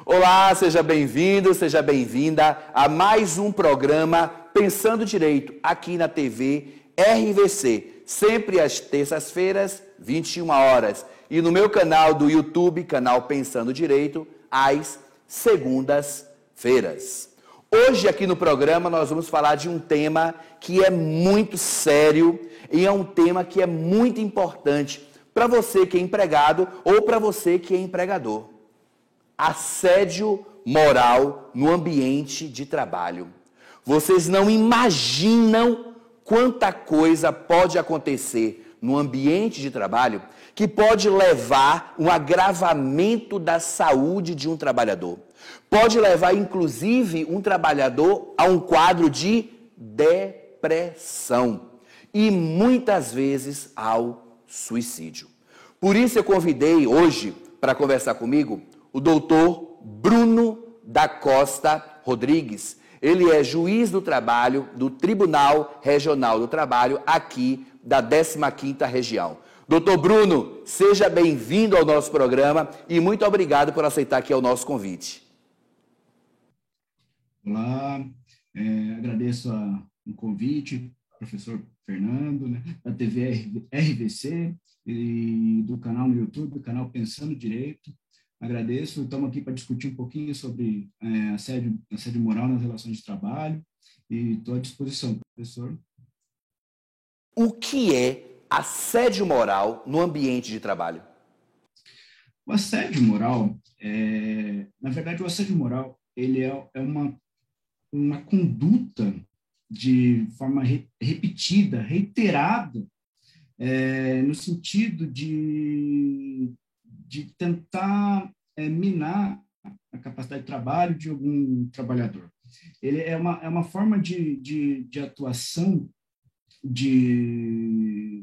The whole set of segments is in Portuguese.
Olá, seja bem-vindo, seja bem-vinda a mais um programa Pensando Direito, aqui na TV RVC, sempre às terças-feiras, 21 horas, e no meu canal do YouTube, canal Pensando Direito, às segundas-feiras. Hoje aqui no programa nós vamos falar de um tema que é muito sério e é um tema que é muito importante para você que é empregado ou para você que é empregador. Assédio moral no ambiente de trabalho. Vocês não imaginam quanta coisa pode acontecer no ambiente de trabalho que pode levar um agravamento da saúde de um trabalhador. Pode levar, inclusive, um trabalhador a um quadro de depressão e, muitas vezes, ao suicídio. Por isso eu convidei hoje, para conversar comigo, o doutor Bruno da Costa Rodrigues. Ele é juiz do trabalho do Tribunal Regional do Trabalho, aqui da 15ª Região. Doutor Bruno, seja bem-vindo ao nosso programa e muito obrigado por aceitar aqui o nosso convite. Olá, agradeço o convite, professor Fernando, da TV RVC e do canal no YouTube, o canal Pensando Direito. Agradeço, estamos aqui para discutir um pouquinho sobre assédio moral nas relações de trabalho e estou à disposição, professor. O que é assédio moral no ambiente de trabalho? O assédio moral, na verdade, o assédio moral ele é uma conduta de forma repetida, reiterada, no sentido de tentar minar a capacidade de trabalho de algum trabalhador. Ele é uma forma de atuação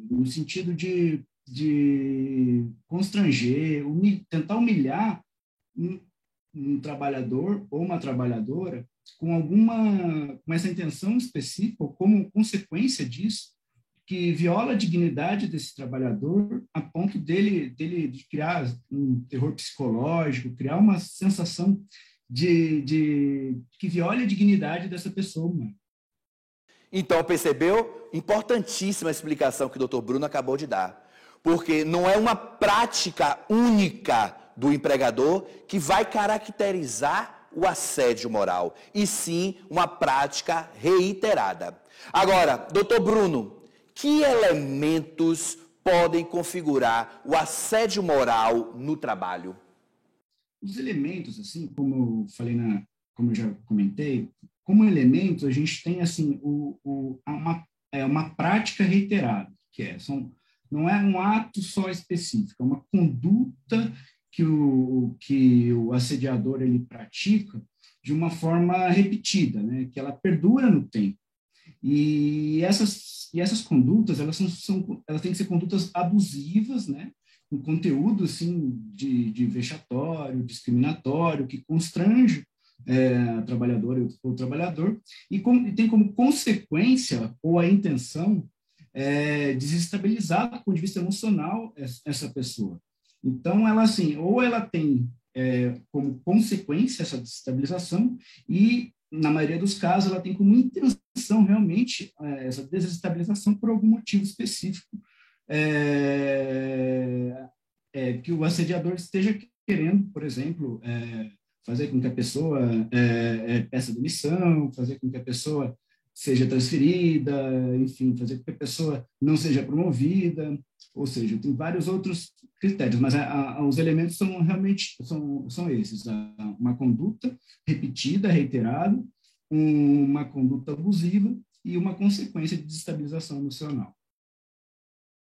no sentido de constranger, tentar humilhar um trabalhador ou uma trabalhadora com essa intenção específica, ou como consequência disso, que viola a dignidade desse trabalhador a ponto dele criar um terror psicológico, criar uma sensação que viole a dignidade dessa pessoa humana. Então, percebeu? Importantíssima a explicação que o doutor Bruno acabou de dar. Porque não é uma prática única do empregador que vai caracterizar o assédio moral, e sim uma prática reiterada. Agora, doutor Bruno, que elementos podem configurar o assédio moral no trabalho? Os elementos, assim, como eu já comentei, como elemento a gente tem assim uma prática reiterada, não é um ato só específico, é uma conduta que o assediador ele pratica de uma forma repetida, né, que ela perdura no tempo. E essas condutas, elas têm que ser condutas abusivas, né, com conteúdo assim, de vexatório, discriminatório, que constrange a trabalhadora ou o trabalhador, e tem como consequência ou a intenção desestabilizar do ponto de vista emocional essa pessoa. Então, ela assim, ou ela tem como consequência essa desestabilização e, na maioria dos casos, ela tem como intenção realmente essa desestabilização por algum motivo específico que o assediador esteja querendo, por exemplo, fazer com que a pessoa peça demissão, fazer com que a pessoa seja transferida, enfim, fazer com que a pessoa não seja promovida, ou seja, tem vários outros critérios, mas os elementos realmente são esses: uma conduta repetida, reiterada, uma conduta abusiva e uma consequência de desestabilização emocional.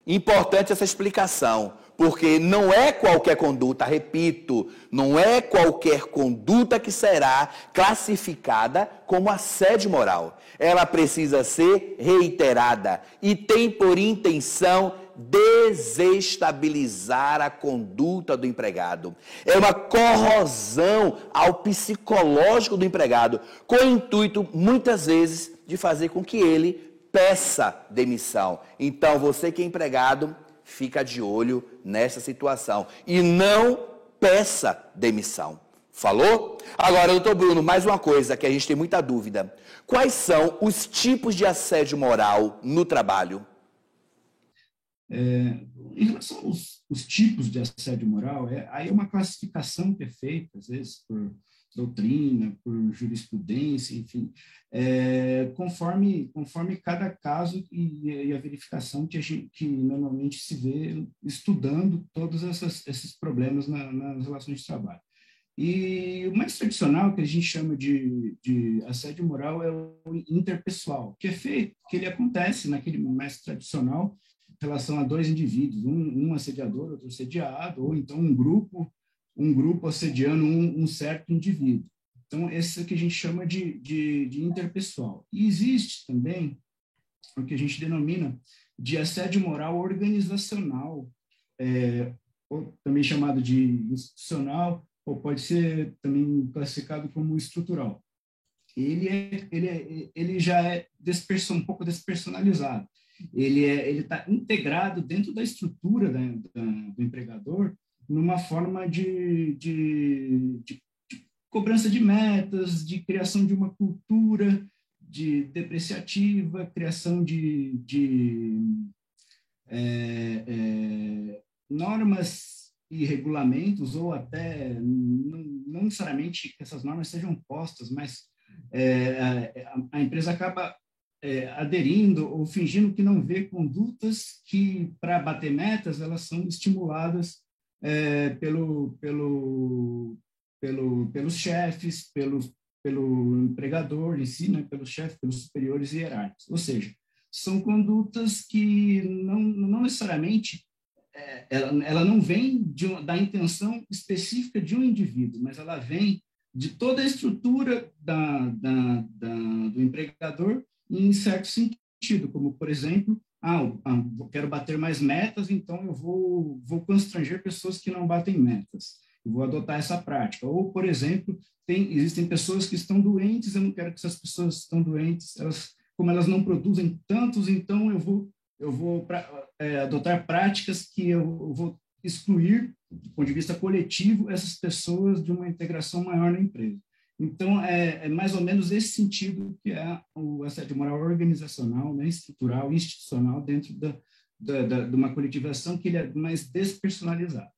Importante essa explicação, porque não é qualquer conduta, repito, não é qualquer conduta que será classificada como assédio moral. Ela precisa ser reiterada e tem por intenção desestabilizar a conduta do empregado. É uma corrosão ao psicológico do empregado, com o intuito, muitas vezes, de fazer com que ele peça demissão. Então, você que é empregado, fica de olho nessa situação e não peça demissão. Falou? Agora, doutor Bruno, mais uma coisa que a gente tem muita dúvida. Quais são os tipos de assédio moral no trabalho? Em relação aos tipos de assédio moral, aí é uma classificação que é feita, às vezes, por doutrina, por jurisprudência, enfim, conforme cada caso e a verificação que normalmente se vê estudando todos esses problemas nas relações de trabalho. E o mais tradicional, que a gente chama de assédio moral, é o interpessoal, que ele acontece naquele mais tradicional, em relação a dois indivíduos, um assediador, outro assediado, ou então um grupo assediando um certo indivíduo. Então, esse é o que a gente chama de interpessoal. E existe também o que a gente denomina de assédio moral organizacional, ou também chamado de institucional, ou pode ser também classificado como estrutural. Ele já é um pouco despersonalizado. Ele está integrado dentro da estrutura do empregador numa forma de cobrança de metas, de criação de uma cultura depreciativa, criação de normas e regulamentos, ou até, não necessariamente que essas normas sejam postas, mas a empresa acaba aderindo ou fingindo que não vê condutas que, para bater metas, elas são estimuladas pelos chefes, pelo empregador em si, né, pelos chefes, pelos superiores hierárquicos. Ou seja, são condutas que não necessariamente ela não vem da intenção específica de um indivíduo, mas ela vem de toda a estrutura do empregador em certo sentido, como, por exemplo, eu quero bater mais metas, então eu vou constranger pessoas que não batem metas. Eu vou adotar essa prática. Ou, por exemplo, existem pessoas que estão doentes, eu não quero que essas pessoas que estão doentes, como elas não produzem tantos, então eu vou adotar práticas que eu vou excluir, do ponto de vista coletivo, essas pessoas de uma integração maior na empresa. Então, é mais ou menos esse sentido que é o assédio moral organizacional, né, estrutural, institucional, dentro de uma coletivação que ele é mais despersonalizado.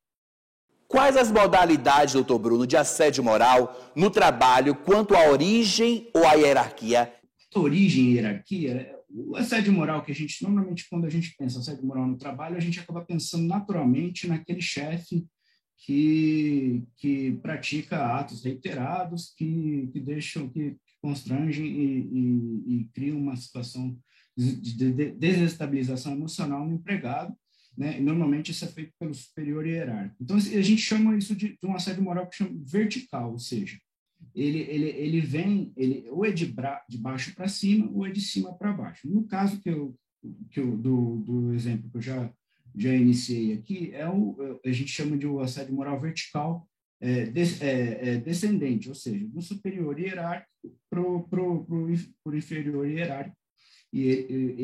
Quais as modalidades, doutor Bruno, de assédio moral no trabalho quanto à origem ou à hierarquia? Origem e hierarquia, o assédio moral que a gente, normalmente, quando a gente pensa assédio moral no trabalho, a gente acaba pensando naturalmente naquele chefe que pratica atos reiterados, que constrangem e criam uma situação de desestabilização emocional no empregado, né? E normalmente isso é feito pelo superior hierárquico. Então, a gente chama isso de um assédio moral que chama vertical, ou seja, ele vem, ou é de baixo para cima, ou é de cima para baixo. No caso do exemplo que eu já iniciei aqui, a gente chama de o assédio moral vertical descendente, ou seja, do superior hierárquico para o inferior hierárquico. E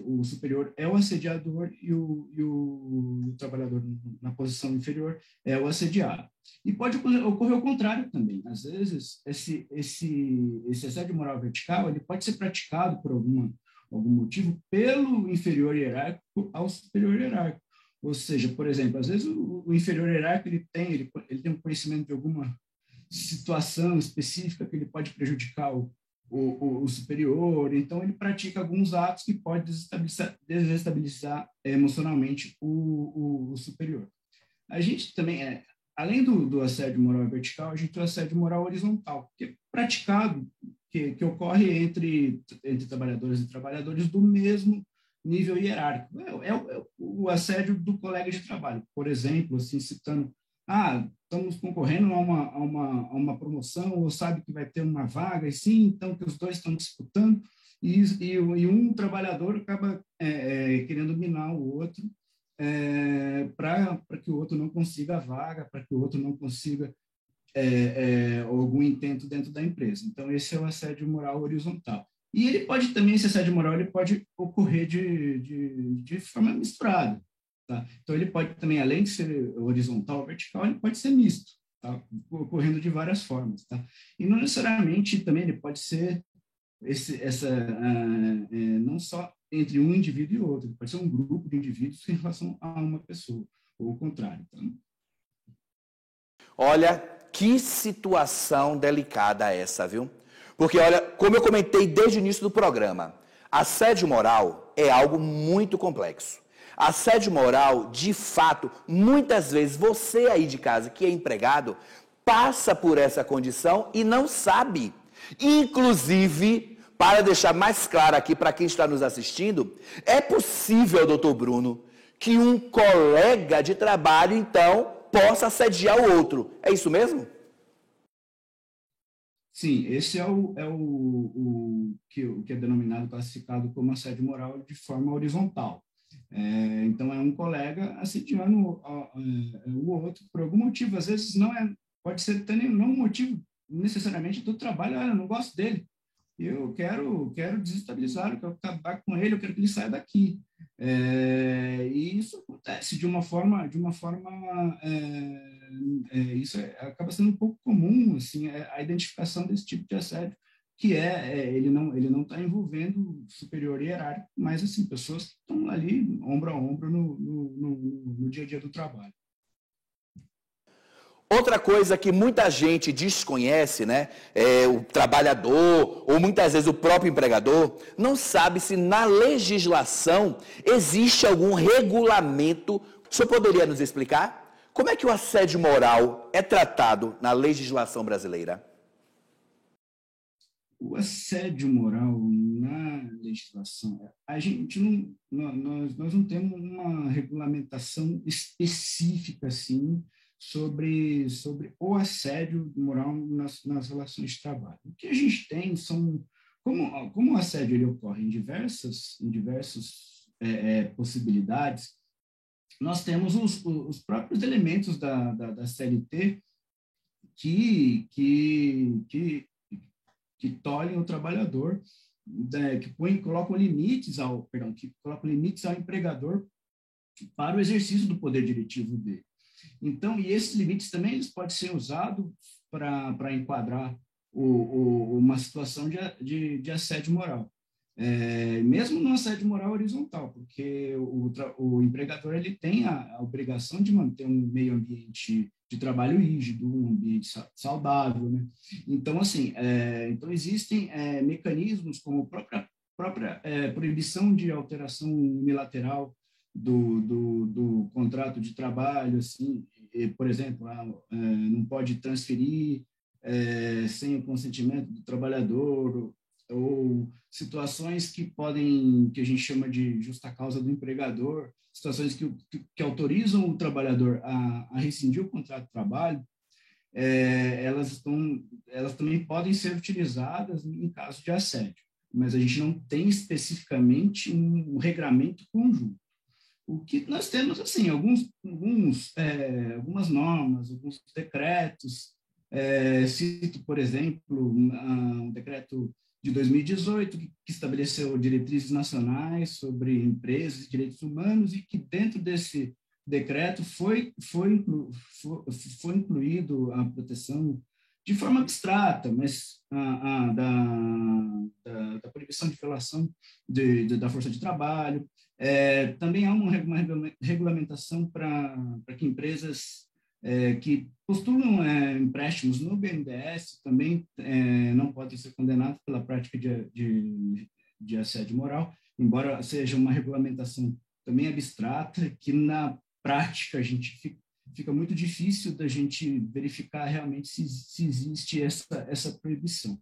o superior é o assediador e o trabalhador na posição inferior é o assediado. E pode ocorrer o contrário também. Às vezes, esse assédio moral vertical ele pode ser praticado por algum motivo pelo inferior hierárquico ao superior hierárquico. Ou seja, por exemplo, às vezes o inferior hierárquico ele tem um conhecimento de alguma situação específica que ele pode prejudicar o superior, então ele pratica alguns atos que podem desestabilizar emocionalmente o superior. A gente também, além do assédio moral vertical, a gente tem o assédio moral horizontal, que é praticado, que ocorre entre trabalhadores e trabalhadores do mesmo nível hierárquico. É o assédio do colega de trabalho, por exemplo, assim, citando, estamos concorrendo a uma promoção, ou sabe que vai ter uma vaga, e sim, então que os dois estão disputando, e um trabalhador acaba querendo minar o outro para que o outro não consiga a vaga, para que o outro não consiga algum intento dentro da empresa. Então, esse é o assédio moral horizontal. E ele pode também, esse assédio moral, ele pode ocorrer de forma misturada. Tá? Então, ele pode também, além de ser horizontal ou vertical, ele pode ser misto. tá ocorrendo de várias formas, tá? E não necessariamente também ele pode ser não só entre um indivíduo e outro, pode ser um grupo de indivíduos em relação a uma pessoa, ou o contrário. Tá? Olha, que situação delicada essa, viu? Porque, olha, como eu comentei desde o início do programa, assédio moral é algo muito complexo. Assédio moral, de fato, muitas vezes você aí de casa que é empregado, passa por essa condição e não sabe. Inclusive, para deixar mais claro aqui para quem está nos assistindo, é possível, doutor Bruno, que um colega de trabalho, então, possa assediar o outro. É isso mesmo? Sim, esse é o que é denominado, classificado como assédio moral de forma horizontal. Então, é um colega assediando o outro por algum motivo. Às vezes, pode ser não um motivo necessariamente do trabalho. Eu não gosto dele. Eu quero desestabilizar, eu quero acabar com ele, eu quero que ele saia daqui. E isso acontece de uma forma isso acaba sendo um pouco comum, assim, a identificação desse tipo de assédio, que ele não está envolvendo superior hierárquico, mas assim, pessoas que estão ali ombro a ombro no dia a dia do trabalho. Outra coisa que muita gente desconhece, né, o trabalhador ou muitas vezes o próprio empregador, não sabe se na legislação existe algum regulamento. O senhor poderia nos explicar? Como é que o assédio moral é tratado na legislação brasileira? O assédio moral na legislação, a gente nós não temos uma regulamentação específica assim sobre o assédio moral nas relações de trabalho. O que a gente tem são, como o assédio ele ocorre em diversas possibilidades, nós temos os próprios elementos da CLT que tolhem o trabalhador, colocam limites ao empregador para o exercício do poder diretivo dele. Então, e esses limites também eles podem ser usados para enquadrar uma situação de assédio moral. Mesmo no assédio moral horizontal, porque o empregador ele tem a obrigação de manter um meio ambiente de trabalho rígido, um ambiente saudável, né? Então, assim, então existem mecanismos como a própria proibição de alteração unilateral do contrato de trabalho, assim, por exemplo, não pode transferir sem o consentimento do trabalhador, ou situações que a gente chama de justa causa do empregador, situações que autorizam o trabalhador a rescindir o contrato de trabalho, elas também podem ser utilizadas em caso de assédio, mas a gente não tem especificamente um regramento conjunto. O que nós temos, assim, algumas normas, alguns decretos, cito, por exemplo, um decreto de 2018, que estabeleceu diretrizes nacionais sobre empresas e direitos humanos, e que dentro desse decreto foi incluído a proteção de forma abstrata, mas da proibição de violação da força de trabalho. Também há uma regulamentação para que empresas que postulam empréstimos no BNDES também não podem ser condenados pela prática de assédio moral, embora seja uma regulamentação também abstrata, que na prática a gente fica muito difícil da gente verificar realmente se existe essa proibição.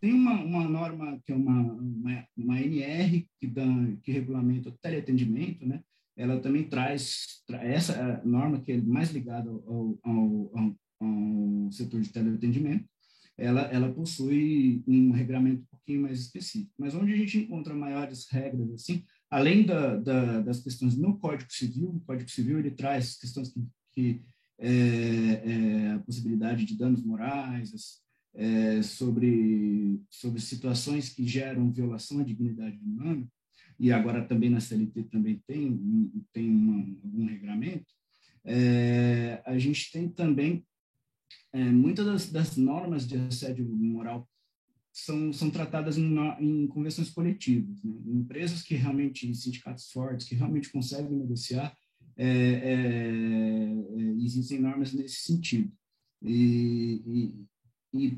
Tem uma norma que é uma NR que regulamenta o teleatendimento, né? Ela também traz essa norma que é mais ligada ao setor de teleatendimento. Ela possui um regramento um pouquinho mais específico, mas onde a gente encontra maiores regras, assim, além das questões no Código Civil. O Código Civil ele traz questões que a possibilidade de danos morais, sobre situações que geram violação à dignidade humana, e agora também na CLT também tem algum regramento. A gente tem também muitas das normas de assédio moral são tratadas em convenções coletivas, né? Empresas que realmente, sindicatos fortes, que realmente conseguem negociar, existem normas nesse sentido.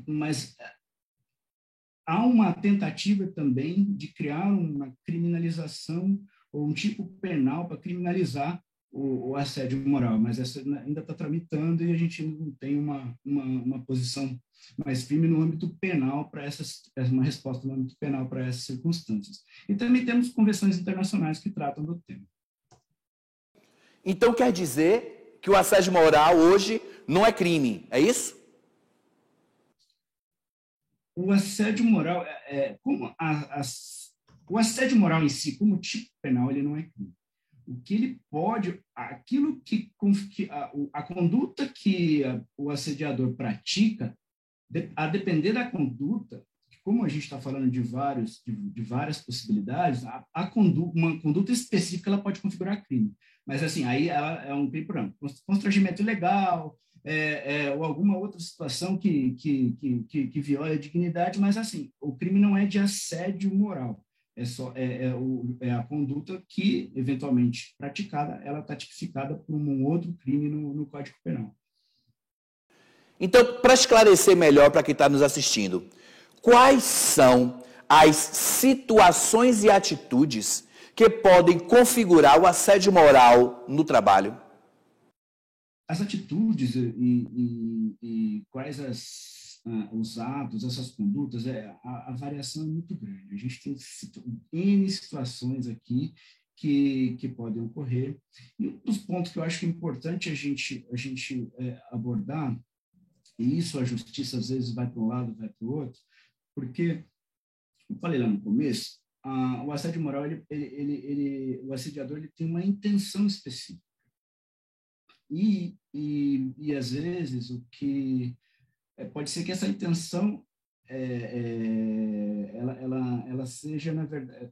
Mas há uma tentativa também de criar uma criminalização ou um tipo penal para criminalizar o assédio moral, mas essa ainda está tramitando e a gente não tem uma posição mais firme no âmbito penal para uma resposta no âmbito penal para essas circunstâncias. E também temos convenções internacionais que tratam do tema. Então quer dizer que o assédio moral hoje não é crime, é isso? O assédio moral, o assédio moral em si, como tipo penal, ele não é crime. O que ele pode, aquilo a conduta que o assediador pratica, a depender da conduta, como a gente está falando de várias possibilidades, uma conduta específica ela pode configurar crime. Mas assim, aí ela é um crime por constrangimento ilegal, ou alguma outra situação que viola a dignidade, mas assim, o crime não é de assédio moral. A conduta que, eventualmente praticada, ela está tipificada por um outro crime no Código Penal. Então, para esclarecer melhor para quem está nos assistindo, quais são as situações e atitudes que podem configurar o assédio moral no trabalho? As atitudes e quais os atos, essas condutas, a variação é muito grande. A gente tem N situações aqui que podem ocorrer. E um dos pontos que eu acho que é importante a gente abordar, e isso a justiça às vezes vai para um lado, vai para o outro, porque, eu falei lá no começo, o assédio moral, o assediador ele tem uma intenção específica. E às vezes, o que pode ser que essa intenção ela seja, na verdade,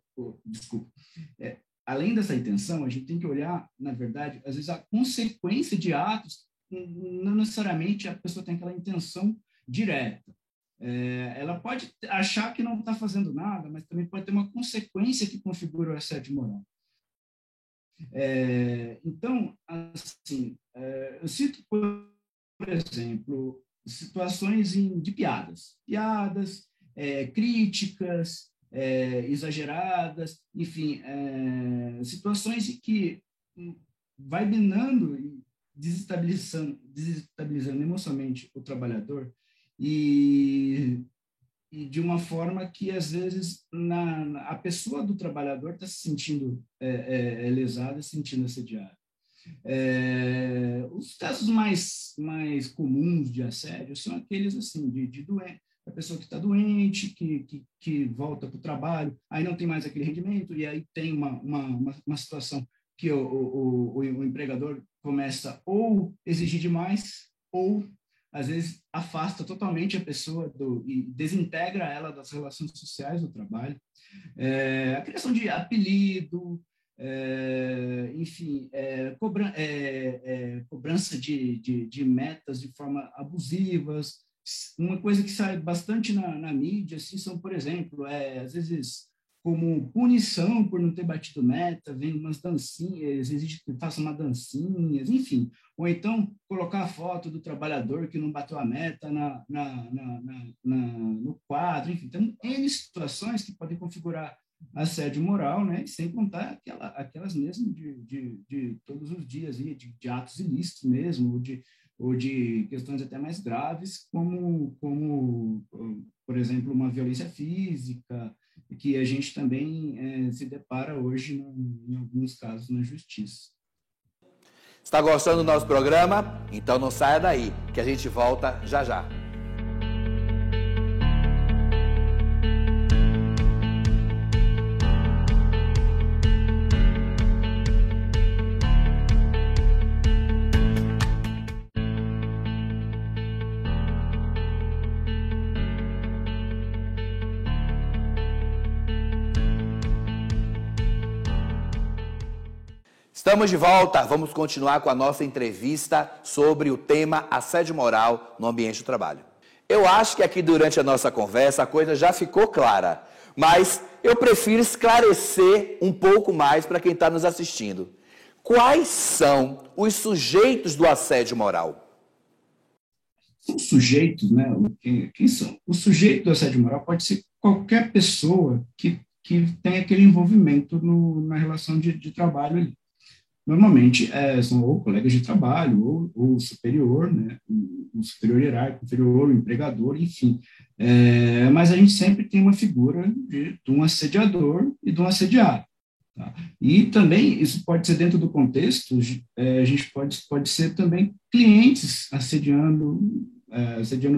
além dessa intenção, a gente tem que olhar, na verdade, às vezes a consequência de atos, não necessariamente a pessoa tem aquela intenção direta. Ela pode achar que não está fazendo nada, mas também pode ter uma consequência que configura o assédio moral. Então, assim, eu cito, por exemplo, situações de piadas, críticas, exageradas, enfim, situações em que vai minando e desestabilizando emocionalmente o trabalhador e de uma forma que, às vezes, a pessoa do trabalhador está se sentindo lesada, se sentindo assediada. Os casos mais comuns de assédio são aqueles assim, de doente, a pessoa que está doente, que volta para o trabalho, aí não tem mais aquele rendimento, e aí tem uma situação que o empregador começa ou exigir demais, ou às vezes afasta totalmente a pessoa e desintegra ela das relações sociais do trabalho. A criação de apelido, enfim, cobrança de metas de forma abusivas. Uma coisa que sai bastante na mídia, assim, são, por exemplo, às vezes, como punição por não ter batido meta, vem umas dancinhas, exige que faça uma dancinha, enfim. Ou então, colocar a foto do trabalhador que não bateu a meta no quadro, enfim. Então, N situações que podem configurar assédio moral, né? Sem contar aquelas mesmo de todos os dias, de atos ilícitos mesmo, ou de questões até mais graves, como por exemplo, uma violência física, que a gente também se depara hoje, em alguns casos, na justiça. Está gostando do nosso programa? Então não saia daí, que a gente volta já já. Estamos de volta, vamos continuar com a nossa entrevista sobre o tema assédio moral no ambiente do trabalho. Eu acho que aqui durante a nossa conversa a coisa já ficou clara, mas eu prefiro esclarecer um pouco mais para quem está nos assistindo. Quais são os sujeitos do assédio moral? São sujeitos, né? Quem são? O sujeito do assédio moral pode ser qualquer pessoa que tem aquele envolvimento na relação de trabalho ali. Normalmente são ou colegas de trabalho, ou superior, né? O superior hierárquico, inferior, o empregador, enfim. Mas a gente sempre tem uma figura de um assediador e de um assediado. Tá? E também, isso pode ser dentro do contexto, a gente pode ser também clientes assediando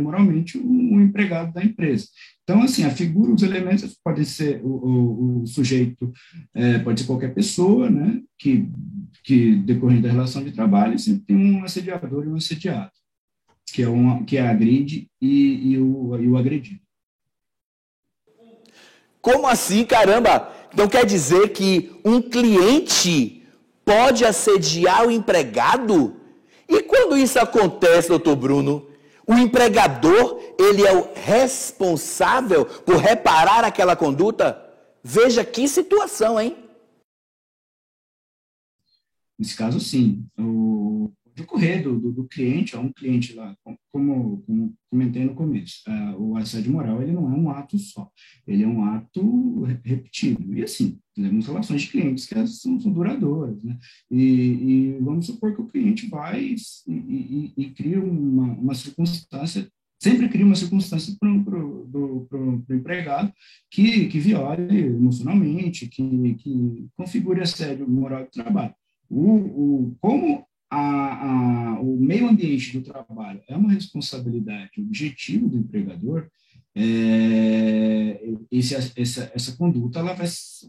moralmente um empregado da empresa. Então, assim, a figura, os elementos podem ser o sujeito, pode ser qualquer pessoa, né, que decorrendo da relação de trabalho, sempre tem um assediador e um assediado, que agride e o agredido. Como assim, caramba? Então quer dizer que um cliente pode assediar o empregado? E quando isso acontece, doutor Bruno, o empregador, ele é o responsável por reparar aquela conduta? Veja que situação, hein? Nesse caso, sim. Pode ocorrer do cliente, um cliente lá, como comentei no começo, o assédio moral, ele não é um ato só, ele é um ato repetido. E assim, temos relações de clientes que são duradouras, né? E vamos supor que o cliente vai e cria uma circunstância, sempre cria uma circunstância para o empregado que viole emocionalmente, que configure assédio moral do trabalho. Como o meio ambiente do trabalho é uma responsabilidade objetiva do empregador, essa conduta ela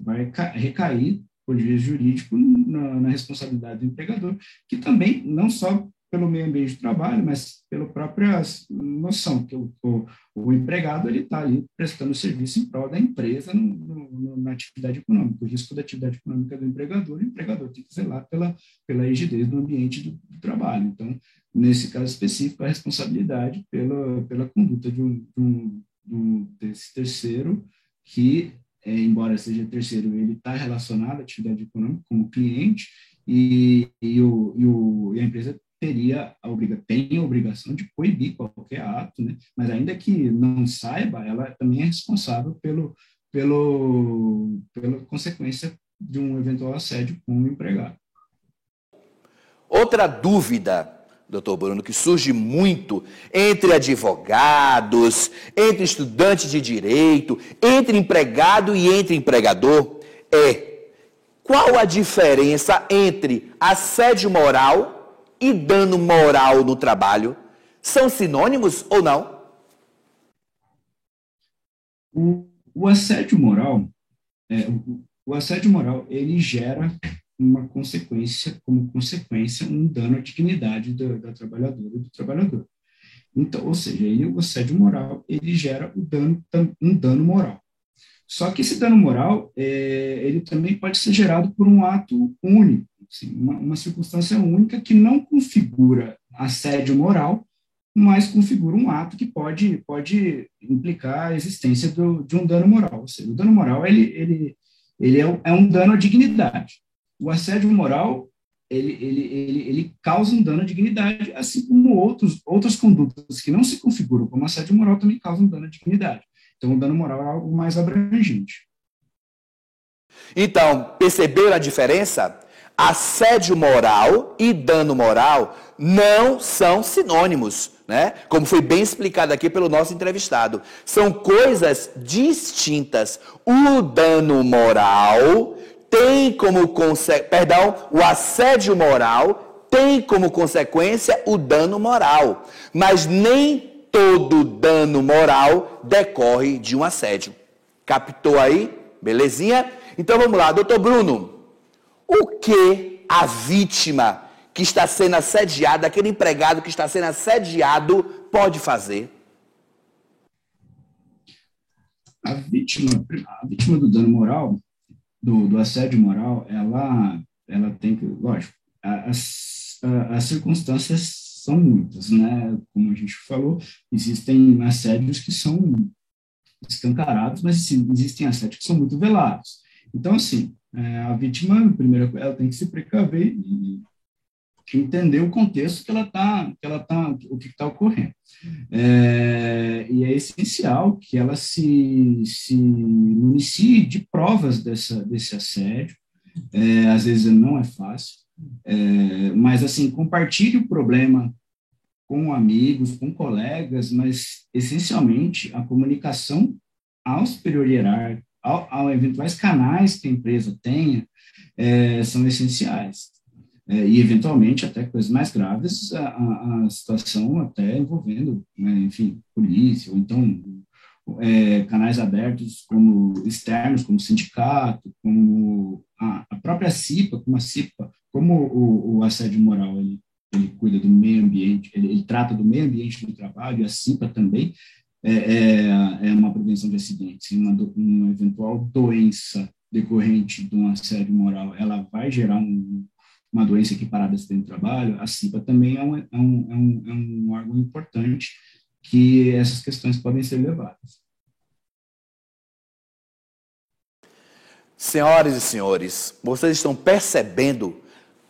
vai recair, por via jurídico, na responsabilidade do empregador, que também, não só pelo meio ambiente do trabalho, mas pela própria noção que o empregado ele está ali prestando serviço em prol da empresa na atividade econômica. O risco da atividade econômica do empregador, o empregador tem que zelar pela rigidez do ambiente do trabalho. Então, nesse caso específico, a responsabilidade pela conduta desse terceiro que, embora seja terceiro, ele está relacionado à atividade econômica como cliente e a empresa tem a obrigação de coibir qualquer ato, né? Mas ainda que não saiba, ela também é responsável pela consequência de um eventual assédio com o empregado. Outra dúvida, doutor Bruno, que surge muito entre advogados, entre estudantes de direito, entre empregado e entre empregador, qual a diferença entre assédio moral e dano moral no trabalho? São sinônimos ou não? O assédio moral, ele gera como consequência, um dano à dignidade da trabalhadora e do trabalhador. Então, ou seja, o assédio moral, ele gera um dano moral. Só que esse dano moral, ele também pode ser gerado por um ato único, assim, uma circunstância única que não configura assédio moral, mas configura um ato que pode implicar a existência de um dano moral. Ou seja, o dano moral ele é um dano à dignidade. O assédio moral ele causa um dano à dignidade, assim como outras condutas que não se configuram como assédio moral também causam dano à dignidade. Então, o dano moral é algo mais abrangente. Então, perceberam a diferença? Assédio moral e dano moral não são sinônimos, né? Como foi bem explicado aqui pelo nosso entrevistado. São coisas distintas. O dano moral tem como o assédio moral tem como consequência o dano moral, mas nem todo dano moral decorre de um assédio. Captou aí? Belezinha? Então vamos lá, doutor Bruno. O que a vítima que está sendo assediada, aquele empregado que está sendo assediado, pode fazer? A vítima do dano moral, do assédio moral, ela tem que, lógico, as circunstâncias são muitas, né? Como a gente falou, existem assédios que são escancarados, mas sim, existem assédios que são muito velados. Então, assim, a vítima, primeiro, ela tem que se precaver e entender o contexto o que está ocorrendo. E é essencial que ela se municie de provas desse assédio. Às vezes não é fácil, mas assim, compartilhe o problema com amigos, com colegas, mas essencialmente a comunicação ao superior hierárquico, ao eventuais canais que a empresa tenha, são essenciais. E, eventualmente, até coisas mais graves, a situação até envolvendo, né, enfim, polícia, ou então canais abertos como externos, como sindicato, como a própria CIPA, como a CIPA, como o assédio moral, ele cuida do meio ambiente, ele trata do meio ambiente do trabalho, e a CIPA também é uma prevenção de acidentes, uma eventual doença decorrente de um assédio moral, ela vai gerar uma doença equiparada a acidente de trabalho. A CIPA também é um órgão importante que essas questões podem ser levadas. Senhoras e senhores, vocês estão percebendo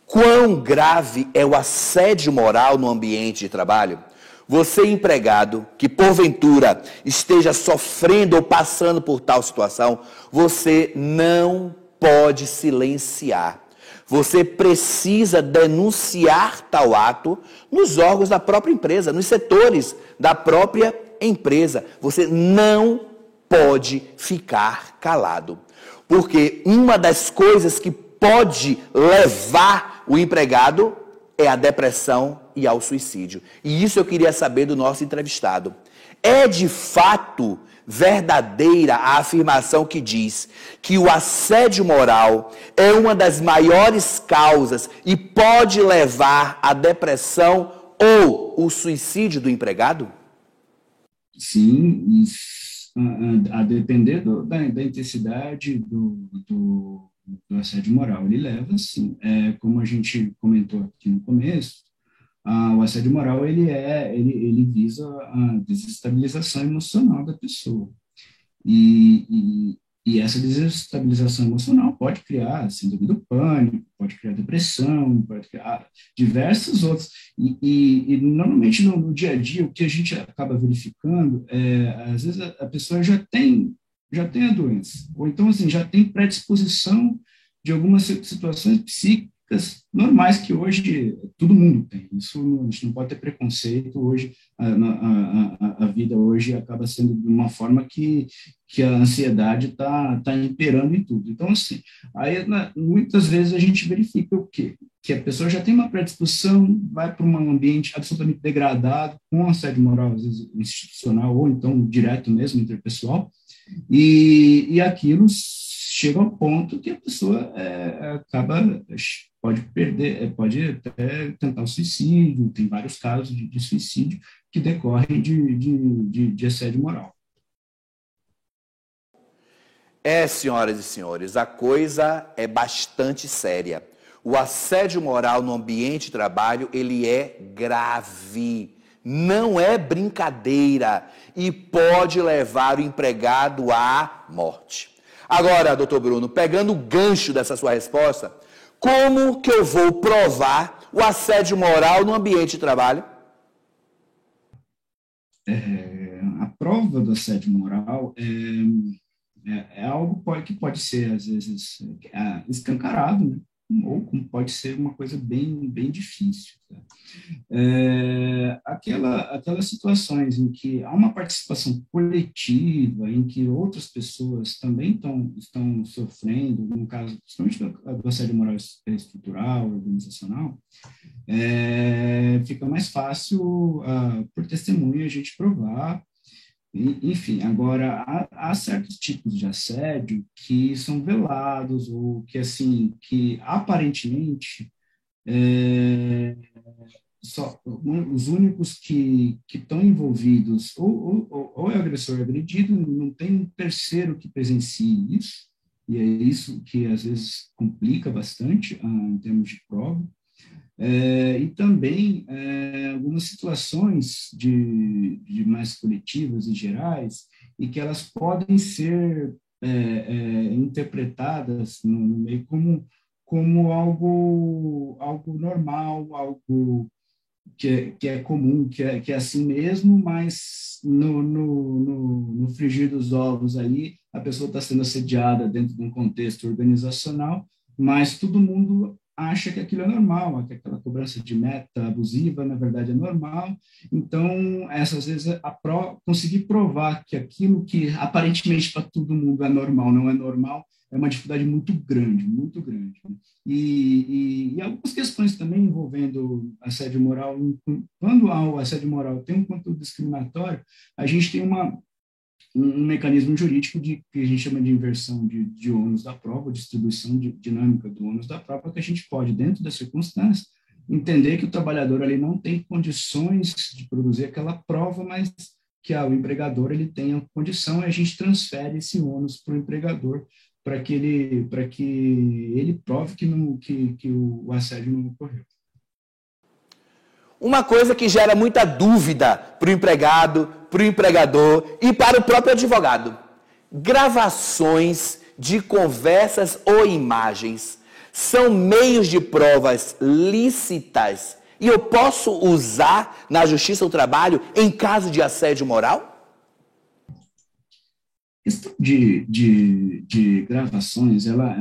quão grave é o assédio moral no ambiente de trabalho? Você, empregado, que porventura esteja sofrendo ou passando por tal situação, você não pode silenciar. Você precisa denunciar tal ato nos órgãos da própria empresa, nos setores da própria empresa. Você não pode ficar calado. Porque uma das coisas que pode levar o empregado é a depressão e ao suicídio. E isso eu queria saber do nosso entrevistado. É de fato verdadeira a afirmação que diz que o assédio moral é uma das maiores causas e pode levar à depressão ou o suicídio do empregado? Sim, a depender da intensidade do assédio moral, ele leva, sim. Como a gente comentou aqui no começo, o assédio moral ele visa a desestabilização emocional da pessoa. E essa desestabilização emocional pode criar síndrome do pânico, pode criar depressão, pode criar diversos outros. E normalmente no dia a dia, o que a gente acaba verificando às vezes a pessoa já tem a doença, ou então assim, já tem predisposição de algumas situações psíquicas normais que hoje todo mundo tem. Isso a gente não pode ter preconceito hoje. A vida hoje acaba sendo de uma forma que a ansiedade está imperando em tudo. Então, assim, aí muitas vezes a gente verifica o quê? Que a pessoa já tem uma predisposição, vai para um ambiente absolutamente degradado, com assédio moral, às vezes institucional, ou então direto mesmo, interpessoal, e aquilo chega ao ponto que a pessoa pode perder, pode até tentar o suicídio. Tem vários casos de suicídio que decorrem de assédio moral. Senhoras e senhores, a coisa é bastante séria. O assédio moral no ambiente de trabalho, ele é grave. Não é brincadeira e pode levar o empregado à morte. Agora, doutor Bruno, pegando o gancho dessa sua resposta, como que eu vou provar o assédio moral no ambiente de trabalho? A prova do assédio moral é algo que pode ser, às vezes, escancarado, né? Ou pode ser uma coisa bem, bem difícil. Tá? Aquelas situações em que há uma participação coletiva, em que outras pessoas também estão sofrendo, no caso, principalmente do assédio moral estrutural, organizacional, fica mais fácil, por testemunha, a gente provar. Enfim, agora, há certos tipos de assédio que são velados, ou que, assim, que aparentemente os únicos que estão envolvidos, ou é o agressor agredido, não tem um terceiro que presencie isso, e é isso que às vezes complica bastante em termos de prova. E também algumas situações de mais coletivas e gerais, e que elas podem ser interpretadas no meio como algo normal, algo que é comum, que é assim mesmo, mas no frigir dos ovos ali, a pessoa está sendo assediada dentro de um contexto organizacional, mas todo mundo acha que aquilo é normal, que aquela cobrança de meta abusiva, na verdade, é normal. Então, essas vezes, conseguir provar que aquilo que aparentemente para todo mundo é normal, não é normal, é uma dificuldade muito grande, muito grande. E algumas questões também envolvendo assédio moral. Quando o assédio moral tem um conteúdo discriminatório, a gente tem um mecanismo jurídico que a gente chama de inversão de ônus da prova, distribuição dinâmica do ônus da prova, que a gente pode, dentro das circunstâncias, entender que o trabalhador ali não tem condições de produzir aquela prova, mas que o empregador ele tenha condição, e a gente transfere esse ônus para o empregador, para que ele prove que o assédio não ocorreu. Uma coisa que gera muita dúvida para o empregado, para o empregador e para o próprio advogado: gravações de conversas ou imagens são meios de provas lícitas e eu posso usar na Justiça do Trabalho em caso de assédio moral? A questão de gravações, ela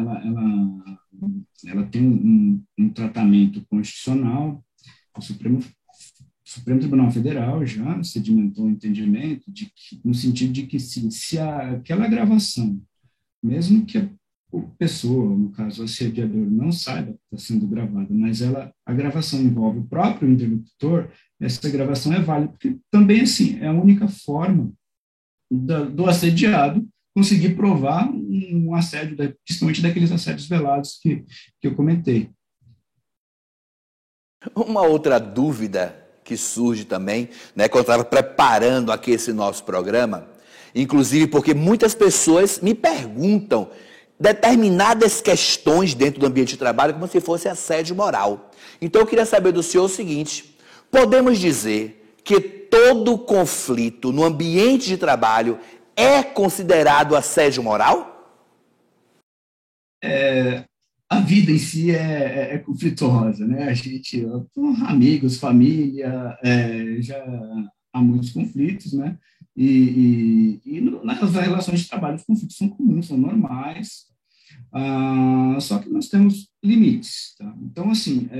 tem um tratamento constitucional. O Supremo Tribunal Federal já sedimentou o entendimento no sentido de que se aquela gravação, mesmo que a pessoa, no caso o assediador, não saiba que está sendo gravada, mas a gravação envolve o próprio interlocutor, essa gravação é válida, porque também, assim, é a única forma do assediado conseguir provar um assédio, principalmente daqueles assédios velados que eu comentei. Uma outra dúvida que surge também, né, quando eu estava preparando aqui esse nosso programa, inclusive porque muitas pessoas me perguntam determinadas questões dentro do ambiente de trabalho como se fosse assédio moral. Então eu queria saber do senhor o seguinte: podemos dizer que todo conflito no ambiente de trabalho é considerado assédio moral? A vida em si é conflituosa, né? A gente, amigos, família, já há muitos conflitos, né? Nas relações de trabalho, os conflitos são comuns, são normais, só que nós temos limites, tá? Então, assim,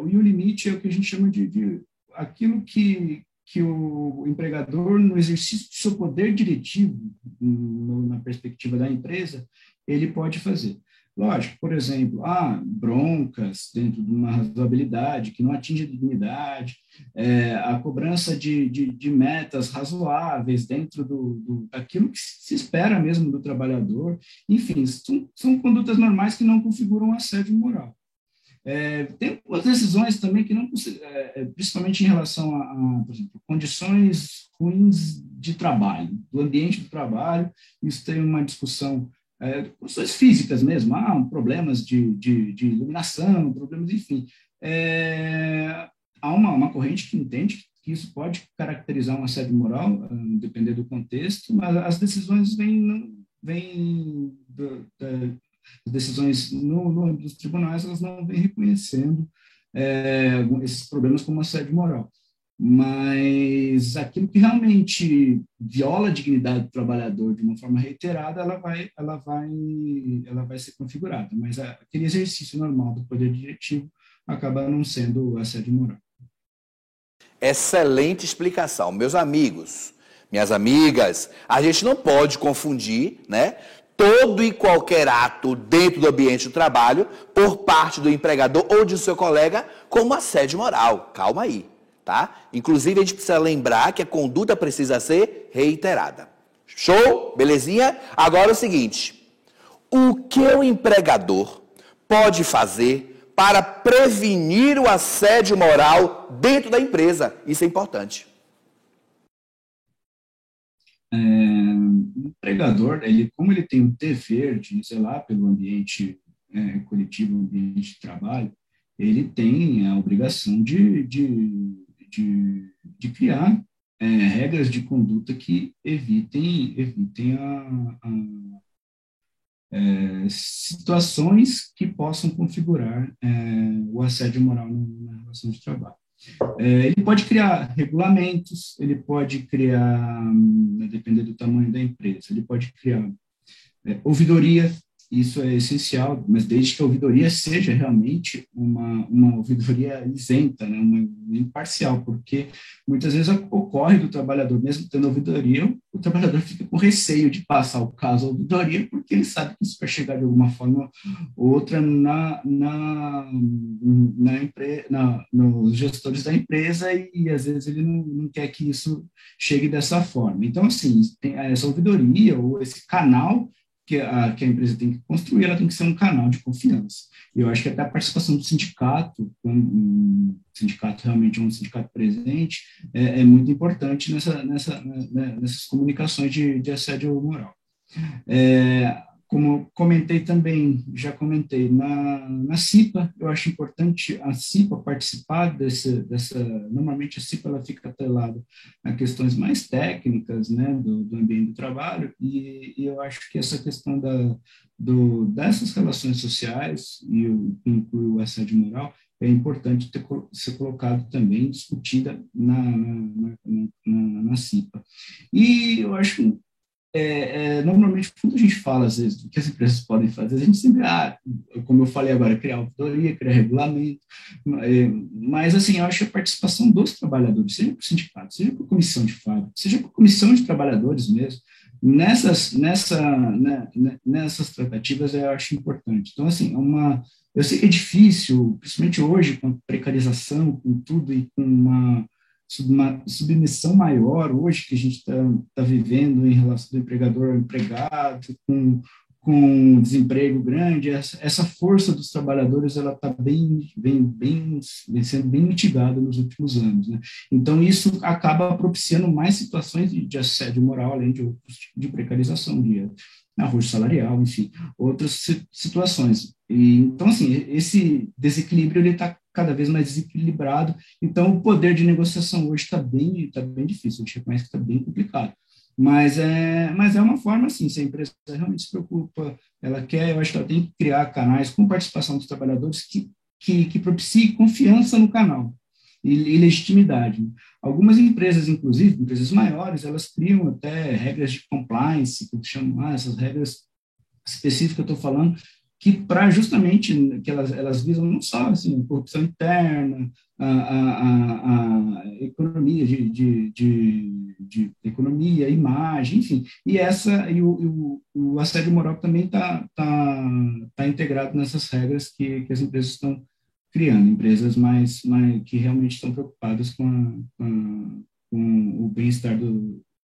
o limite é o que a gente chama de aquilo que o empregador, no exercício do seu poder diretivo, na perspectiva da empresa, ele pode fazer. Lógico, por exemplo, broncas dentro de uma razoabilidade que não atinge a dignidade, a cobrança de metas razoáveis dentro daquilo que se espera mesmo do trabalhador. Enfim, são condutas normais que não configuram assédio moral. Tem algumas decisões também que não, principalmente em relação por exemplo, condições ruins de trabalho, do ambiente do trabalho. Isso tem uma discussão, questões físicas mesmo, problemas de iluminação, problemas, enfim. Há uma corrente que entende que isso pode caracterizar um assédio moral, depender do contexto, mas as decisões vêm as decisões no âmbito dos tribunais, elas não vêm reconhecendo esses problemas como assédio moral. Mas aquilo que realmente viola a dignidade do trabalhador de uma forma reiterada, ela vai ser configurada. Mas aquele exercício normal do poder diretivo acaba não sendo assédio moral. Excelente explicação. Meus amigos, minhas amigas, a gente não pode confundir, né, todo e qualquer ato dentro do ambiente do trabalho por parte do empregador ou de seu colega como assédio moral. Calma aí, tá? Inclusive, a gente precisa lembrar que a conduta precisa ser reiterada. Show? Belezinha? Agora é o seguinte: o que o empregador pode fazer para prevenir o assédio moral dentro da empresa? Isso é importante. empregador, como ele tem o dever de zelar pelo ambiente coletivo, ambiente de trabalho, ele tem a obrigação de criar regras de conduta que evitem situações que possam configurar o assédio moral na relação de trabalho. Ele pode criar regulamentos, ele pode criar, dependendo do tamanho da empresa, ele pode criar ouvidoria, isso é essencial, mas desde que a ouvidoria seja realmente uma ouvidoria isenta, né, uma imparcial, porque muitas vezes ocorre do trabalhador, mesmo tendo ouvidoria, o trabalhador fica com receio de passar o caso à ouvidoria, porque ele sabe que isso vai chegar de alguma forma ou outra nos gestores da empresa e às vezes ele não quer que isso chegue dessa forma. Então, assim, tem essa ouvidoria ou esse canal que a empresa tem que construir, ela tem que ser um canal de confiança. E eu acho que até a participação do sindicato, um sindicato realmente um sindicato presente, é muito importante nessas comunicações de assédio moral. Como comentei também, já comentei, na CIPA, eu acho importante a CIPA participar normalmente a CIPA ela fica atrelada a questões mais técnicas, né, do ambiente do trabalho, e eu acho que essa questão dessas relações sociais, e inclui o assédio moral, é importante ser colocado também, discutida na CIPA. E eu acho que normalmente, quando a gente fala, às vezes, do que as empresas podem fazer, a gente sempre, como eu falei agora, criar auditoria, criar regulamento, mas, assim, eu acho que a participação dos trabalhadores, seja por sindicato, seja por comissão de fábrica, seja por comissão de trabalhadores mesmo, nessas tratativas, eu acho importante. Então, assim, eu sei que é difícil, principalmente hoje, com a precarização, com tudo, e com uma submissão maior hoje que a gente está vivendo em relação do empregador ao empregado, com desemprego grande, essa força dos trabalhadores ela está vem sendo bem mitigada nos últimos anos, né? Então isso acaba propiciando mais situações de assédio moral, além de outros tipos de precarização, de arrojo salarial, enfim, outras situações. Então, assim, esse desequilíbrio ele está cada vez mais desequilibrado. Então, o poder de negociação hoje está bem difícil, a gente reconhece que está bem complicado. Mas é uma forma, assim, se a empresa realmente se preocupa, ela quer, eu acho que ela tem que criar canais com participação dos trabalhadores que propicie confiança no canal e legitimidade. Algumas empresas, inclusive, empresas maiores, elas criam até regras de compliance, que chamam essas regras específicas que eu estou falando, que para justamente que elas visam não só assim corrupção interna, a economia de economia, imagem, enfim, e o assédio moral também está integrado nessas regras que as empresas estão criando, empresas mais que realmente estão preocupadas com o bem-estar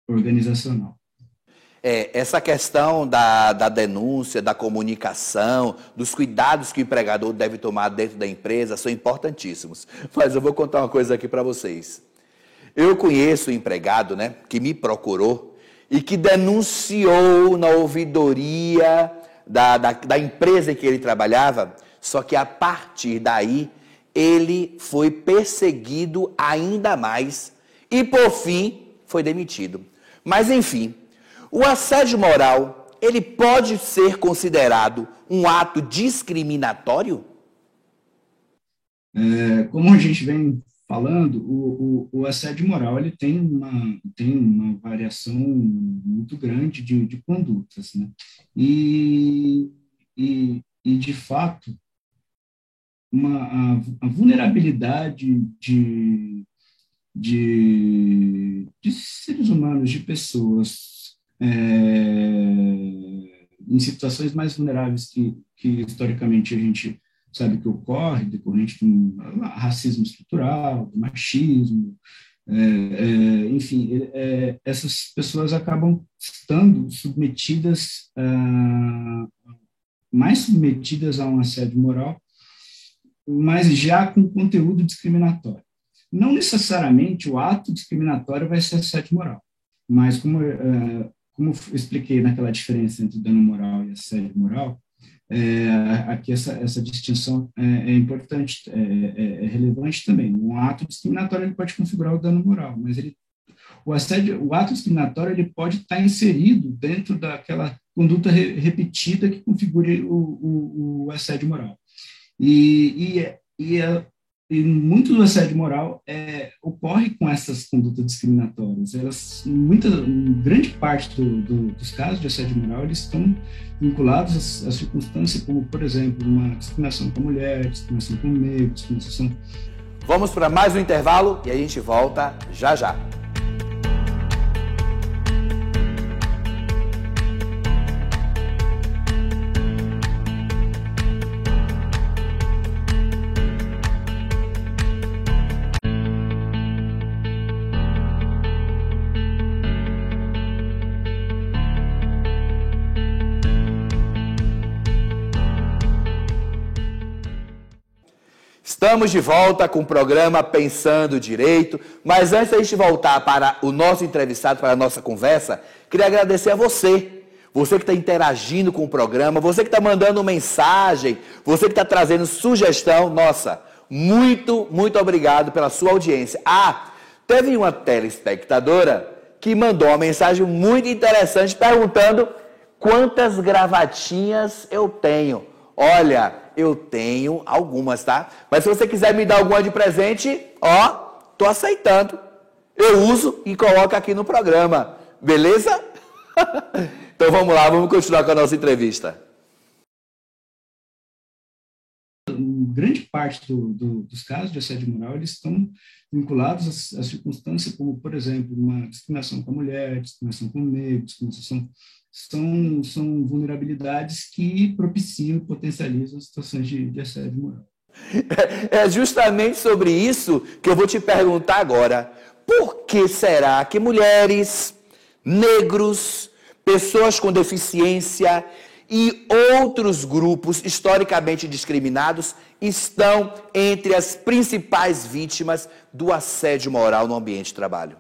organizacional. Essa questão da denúncia, da comunicação, dos cuidados que o empregador deve tomar dentro da empresa são importantíssimos. Mas eu vou contar uma coisa aqui para vocês. Eu conheço um empregado, né, que me procurou e que denunciou na ouvidoria da empresa em que ele trabalhava, só que a partir daí ele foi perseguido ainda mais e, por fim, foi demitido. Mas, enfim, o assédio moral, ele pode ser considerado um ato discriminatório? Como a gente vem falando, o assédio moral ele tem uma variação muito grande de condutas, né? E de fato, a vulnerabilidade de seres humanos, de pessoas, em situações mais vulneráveis que historicamente a gente sabe que ocorre, decorrente do racismo estrutural, do machismo, enfim, essas pessoas acabam estando mais submetidas a um assédio moral, mas já com conteúdo discriminatório. Não necessariamente o ato discriminatório vai ser assédio moral, mas como eu expliquei naquela diferença entre dano moral e assédio moral, aqui essa distinção é importante, é relevante também. Um ato discriminatório ele pode configurar o dano moral, mas o ato discriminatório ele pode estar inserido dentro daquela conduta repetida que configure o assédio moral. E muito do assédio moral ocorre com essas condutas discriminatórias. Grande parte dos casos de assédio moral eles estão vinculados a circunstâncias como, por exemplo, uma discriminação com a mulher, discriminação com o negro, discriminação... Vamos para mais um intervalo e a gente volta já já. Estamos de volta com o programa Pensando Direito, mas antes da gente voltar para o nosso entrevistado, para a nossa conversa, queria agradecer a você que está interagindo com o programa, você que está mandando mensagem, você que está trazendo sugestão. Nossa, muito, muito obrigado pela sua audiência. Teve uma telespectadora que mandou uma mensagem muito interessante perguntando quantas gravatinhas eu tenho. Olha, eu tenho algumas, tá? Mas se você quiser me dar alguma de presente, tô aceitando. Eu uso e coloco aqui no programa. Beleza? Então vamos lá, vamos continuar com a nossa entrevista. Grande parte dos casos de assédio moral eles estão vinculados a circunstâncias como, por exemplo, uma discriminação com a mulher, discriminação com o negro, discriminação... São vulnerabilidades que propiciam e potencializam situações de assédio moral. É justamente sobre isso que eu vou te perguntar agora. Por que será que mulheres, negros, pessoas com deficiência e outros grupos historicamente discriminados estão entre as principais vítimas do assédio moral no ambiente de trabalho?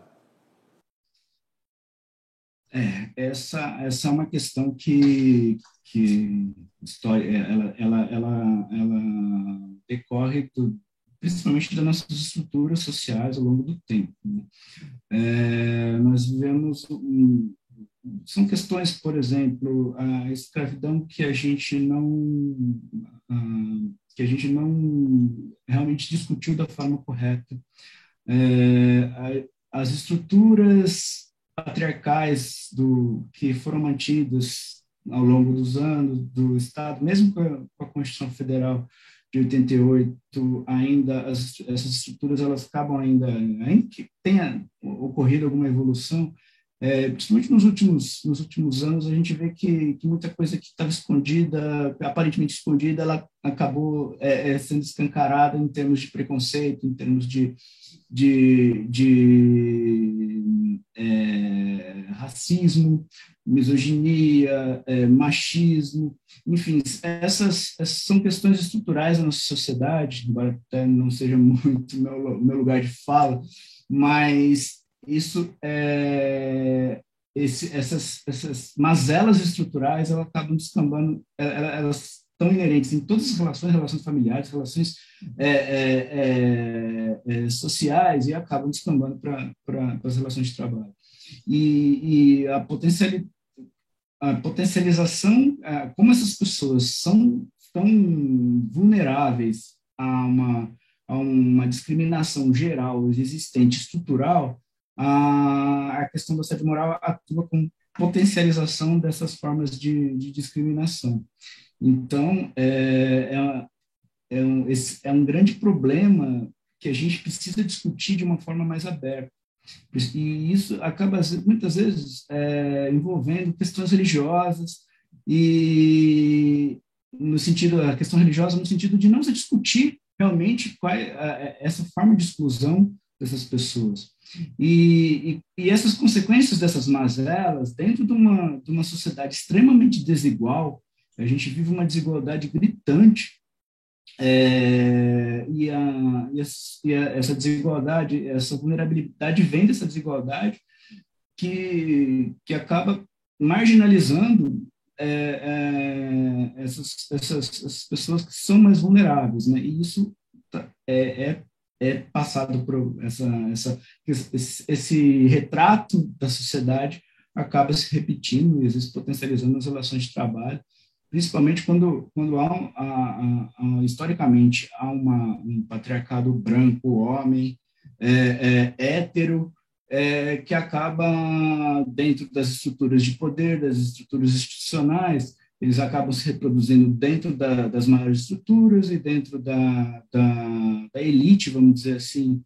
Essa é uma questão que ela decorre principalmente das nossas estruturas sociais ao longo do tempo, né? Nós vivemos são questões, por exemplo, a escravidão que a gente não realmente discutiu da forma correta, as estruturas patriarcais que foram mantidas ao longo dos anos do Estado, mesmo com a Constituição Federal de 88, ainda essas estruturas elas acabam ainda que tenha ocorrido alguma evolução, principalmente nos últimos anos, a gente vê que muita coisa que estava escondida, aparentemente escondida, ela acabou sendo escancarada em termos de preconceito, em termos de racismo, misoginia, machismo, enfim, essas são questões estruturais da nossa sociedade, embora até não seja muito meu lugar de fala, mas isso essas mazelas estruturais elas acabam descambando, elas estão inerentes em todas as relações familiares, relações sociais, e acabam descambando para as relações de trabalho. E a potencialização, como essas pessoas são tão vulneráveis a uma discriminação geral existente, estrutural, a questão do assédio moral atua com potencialização dessas formas de discriminação. Então, é um grande problema que a gente precisa discutir de uma forma mais aberta. E isso acaba, muitas vezes, envolvendo questões religiosas, e a questão religiosa no sentido de não se discutir realmente qual essa forma de exclusão dessas pessoas. E essas consequências dessas mazelas, dentro de uma sociedade extremamente desigual, a gente vive uma desigualdade gritante, essa desigualdade, essa vulnerabilidade vem dessa desigualdade que acaba marginalizando essas pessoas que são mais vulneráveis, né? E isso é passado por esse retrato da sociedade acaba se repetindo e às vezes potencializando as relações de trabalho, principalmente quando historicamente há um patriarcado branco, homem, hétero, que acaba dentro das estruturas de poder, das estruturas institucionais, eles acabam se reproduzindo dentro das maiores estruturas e dentro da elite, vamos dizer assim,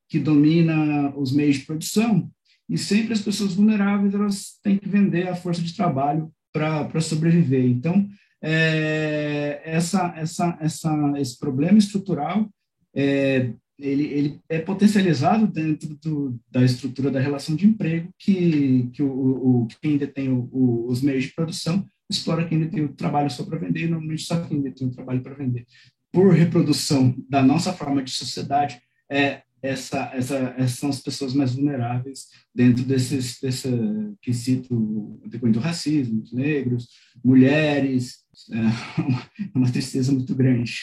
que domina os meios de produção, e sempre as pessoas vulneráveis elas têm que vender a força de trabalho para sobreviver. Então, esse problema estrutural ele é potencializado dentro da estrutura da relação de emprego que quem detém os meios de produção explora quem detém o trabalho só para vender, e normalmente só quem detém o trabalho para vender. Por reprodução da nossa forma de sociedade, essas são as pessoas mais vulneráveis dentro desse que cito, depois do racismo, os negros, mulheres, uma tristeza muito grande.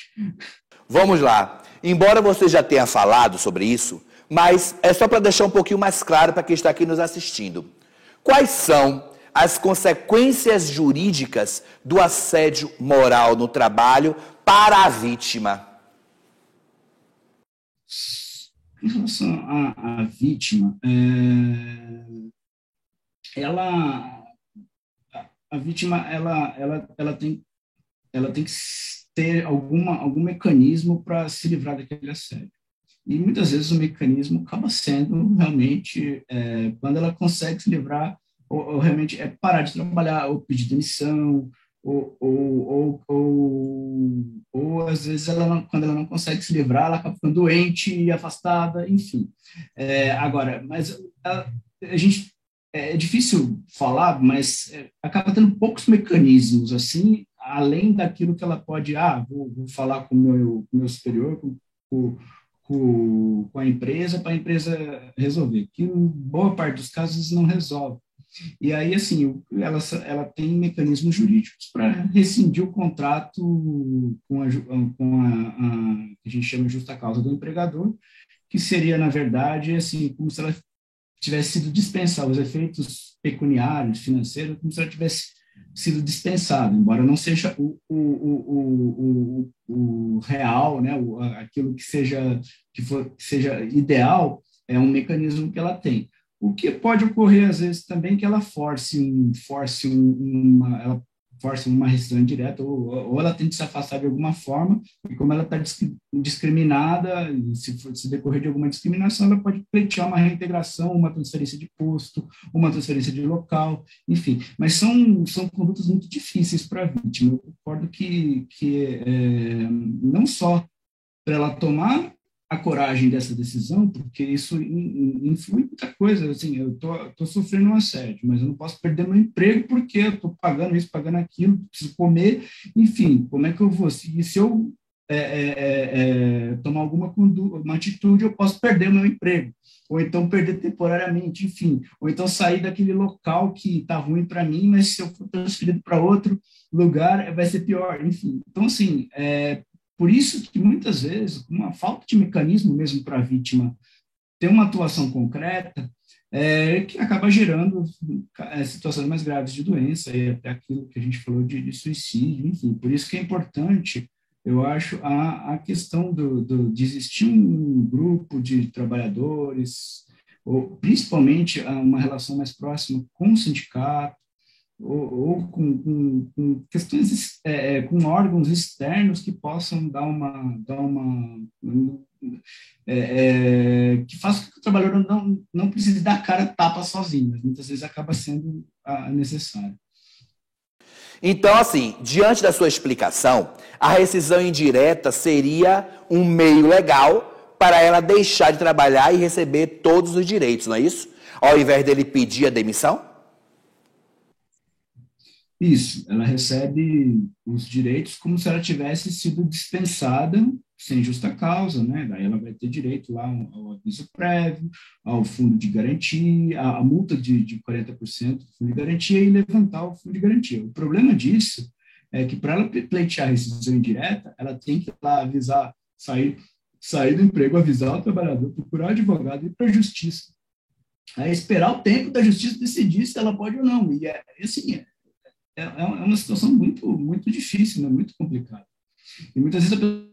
Vamos lá. Embora você já tenha falado sobre isso, mas é só para deixar um pouquinho mais claro para quem está aqui nos assistindo. Quais são as consequências jurídicas do assédio moral no trabalho para a vítima? Em relação à vítima, a vítima ela tem que ter algum mecanismo para se livrar daquele assédio. E muitas vezes o mecanismo acaba sendo realmente quando ela consegue se livrar, ou realmente parar de trabalhar, ou pedir demissão, ou às vezes quando ela não consegue se livrar, ela acaba ficando doente e afastada, enfim. Agora, mas a gente é difícil falar, mas acaba tendo poucos mecanismos assim, além daquilo que ela pode, vou falar com o meu superior, com a empresa, para a empresa resolver, que em boa parte dos casos não resolve. E aí, assim, ela tem mecanismos jurídicos para rescindir o contrato com a que a gente chama de justa causa do empregador, que seria, na verdade, assim, como se ela tivesse sido dispensada, os efeitos pecuniários, financeiros, como se ela tivesse sido dispensada, embora não seja o real, né, aquilo que seja ideal, é um mecanismo que ela tem. O que pode ocorrer, às vezes, também que ela force uma rescisão indireta, ou ela tem que se afastar de alguma forma, e como ela está discriminada, se decorrer de alguma discriminação, ela pode pleitear uma reintegração, uma transferência de posto, uma transferência de local, enfim. Mas são condutas muito difíceis para a vítima. Eu concordo que não só para ela tomar a coragem dessa decisão, porque isso influi muita coisa. Assim, eu tô sofrendo um assédio, mas eu não posso perder meu emprego porque eu estou pagando isso, pagando aquilo, preciso comer, enfim, como é que eu vou? Se eu tomar uma atitude, eu posso perder o meu emprego, ou então perder temporariamente, enfim, ou então sair daquele local que está ruim para mim, mas se eu for transferido para outro lugar, vai ser pior, enfim. Então, assim, por isso que muitas vezes, uma falta de mecanismo mesmo para a vítima ter uma atuação concreta, que acaba gerando situações mais graves de doença, e até aquilo que a gente falou de suicídio, enfim. Por isso que é importante, eu acho, a questão de existir um grupo de trabalhadores, ou principalmente uma relação mais próxima com o sindicato, ou com questões, com órgãos externos que possam que façam com que o trabalhador não precise dar cara a tapa sozinho, mas muitas vezes acaba sendo necessário. Então, assim, diante da sua explicação, a rescisão indireta seria um meio legal para ela deixar de trabalhar e receber todos os direitos, não é isso? Ao invés dele pedir a demissão? Isso, ela recebe os direitos como se ela tivesse sido dispensada sem justa causa, né? Daí ela vai ter direito lá ao aviso prévio, ao fundo de garantia, a multa de 40% do fundo de garantia e levantar o fundo de garantia. O problema disso é que para ela pleitear a rescisão indireta, ela tem que ir lá avisar, sair do emprego, avisar o trabalhador, procurar advogado e ir para a justiça. Aí esperar o tempo da justiça decidir se ela pode ou não. E assim, é uma situação muito, muito difícil, né? Muito complicada. E muitas vezes a pessoa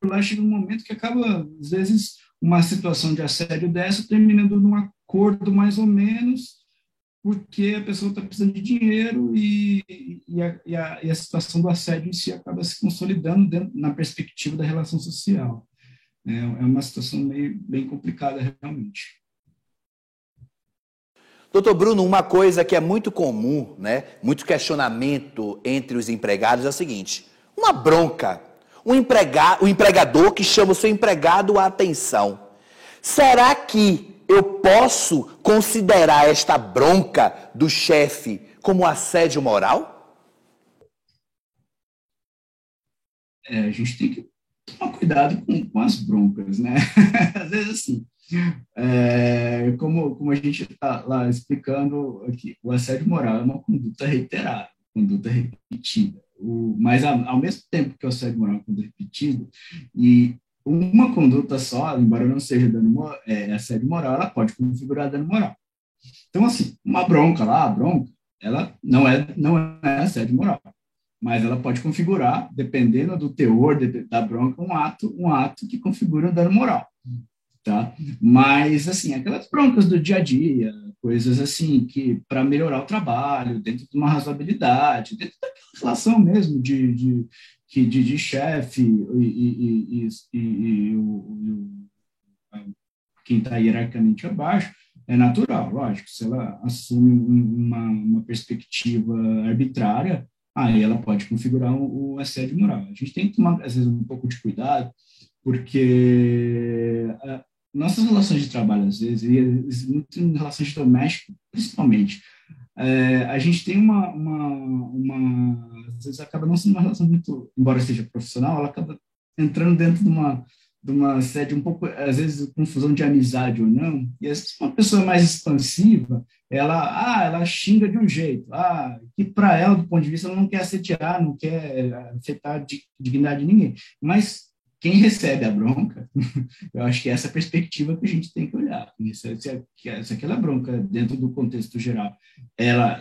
lá chega um momento que acaba, às vezes, uma situação de assédio dessa terminando num acordo mais ou menos, porque a pessoa está precisando de dinheiro e a situação do assédio em si acaba se consolidando na perspectiva da relação social. É uma situação bem complicada, realmente. Doutor Bruno, uma coisa que é muito comum, né, muito questionamento entre os empregados é o seguinte: uma bronca, o empregador que chama o seu empregado à atenção. Será que eu posso considerar esta bronca do chefe como assédio moral? A gente tem que tomar cuidado com as broncas, né? Às vezes, assim, como a gente está lá explicando aqui, o assédio moral é uma conduta reiterada, conduta repetida. Mas, ao mesmo tempo que o assédio moral é uma conduta repetida, e uma conduta só, embora não seja assédio moral, ela pode configurar dano moral. Então, assim, uma bronca lá, a bronca, ela não é assédio moral, mas ela pode configurar, dependendo do teor da bronca, um ato que configura um dano moral. Tá? Mas, assim, aquelas broncas do dia a dia, coisas assim, que para melhorar o trabalho, dentro de uma razoabilidade, dentro daquela relação mesmo de chefe e quem está hierarquicamente abaixo, é natural, lógico. Se ela assume uma perspectiva arbitrária, aí ela pode configurar o assédio moral. A gente tem que tomar, às vezes, um pouco de cuidado, porque nossas relações de trabalho, às vezes, e muito em relações de doméstico, principalmente, a gente tem às vezes acaba não sendo uma relação muito, embora seja profissional, ela acaba entrando dentro de uma sede um pouco, às vezes, confusão de amizade ou não, e às vezes uma pessoa mais expansiva, ela xinga de um jeito, que para ela, do ponto de vista, ela não quer assediar, não quer afetar a dignidade de ninguém, mas quem recebe a bronca, eu acho que é essa perspectiva que a gente tem que olhar. Se aquela bronca, dentro do contexto geral,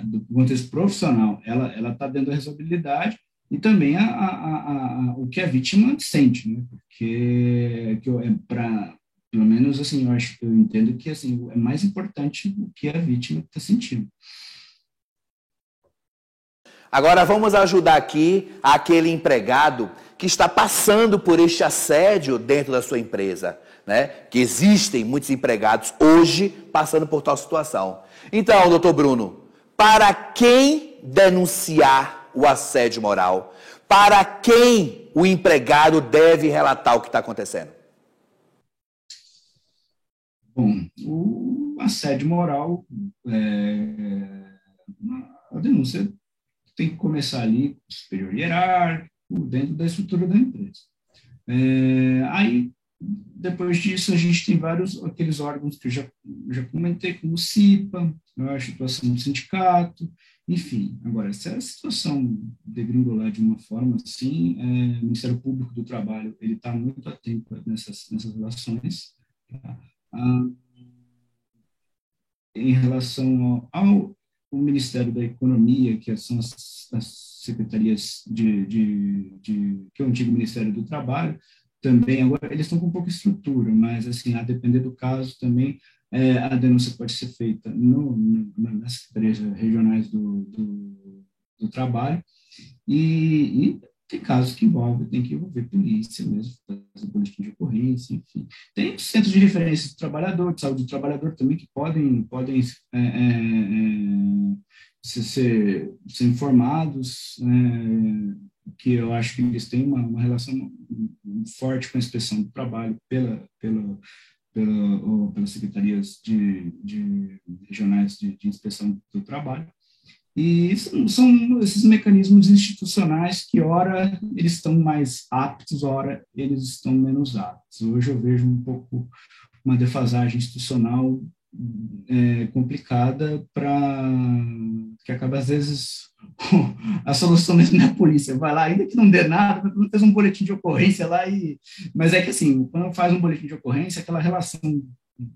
do contexto profissional, ela está dentro da razoabilidade e também o que a vítima sente, né? Porque pelo menos assim, eu entendo que assim, é mais importante o que a vítima está sentindo. Agora vamos ajudar aqui aquele empregado que está passando por este assédio dentro da sua empresa, né? Que existem muitos empregados hoje passando por tal situação. Então, doutor Bruno, para quem denunciar o assédio moral? Para quem o empregado deve relatar o que está acontecendo? Bom, o assédio moral, a denúncia tem que começar ali com o superior hierárquico, dentro da estrutura da empresa. Aí, depois disso, a gente tem aqueles órgãos que eu já comentei, como o CIPA, a situação do sindicato, enfim. Agora, se a situação degringolar de uma forma assim, o Ministério Público do Trabalho, ele está muito atento nessas relações, tá? Em relação ao Ministério da Economia, que são as secretarias que é o antigo Ministério do Trabalho, também agora eles estão com pouca estrutura, mas assim, a depender do caso também, a denúncia pode ser feita nas secretarias regionais do trabalho, e tem casos que tem que envolver polícia mesmo, fazer boletim de ocorrência, enfim. Tem centros de referência do trabalhador, de saúde do trabalhador também, que podem ser informados, que eu acho que eles têm uma relação forte com a inspeção do trabalho pelas secretarias regionais de inspeção do trabalho. E são esses mecanismos institucionais que, ora, eles estão mais aptos, ora, eles estão menos aptos. Hoje eu vejo um pouco uma defasagem institucional complicada que acaba, às vezes, a solução mesmo da polícia. Vai lá, ainda que não dê nada, fez um boletim de ocorrência lá Mas é que, assim, quando faz um boletim de ocorrência, aquela relação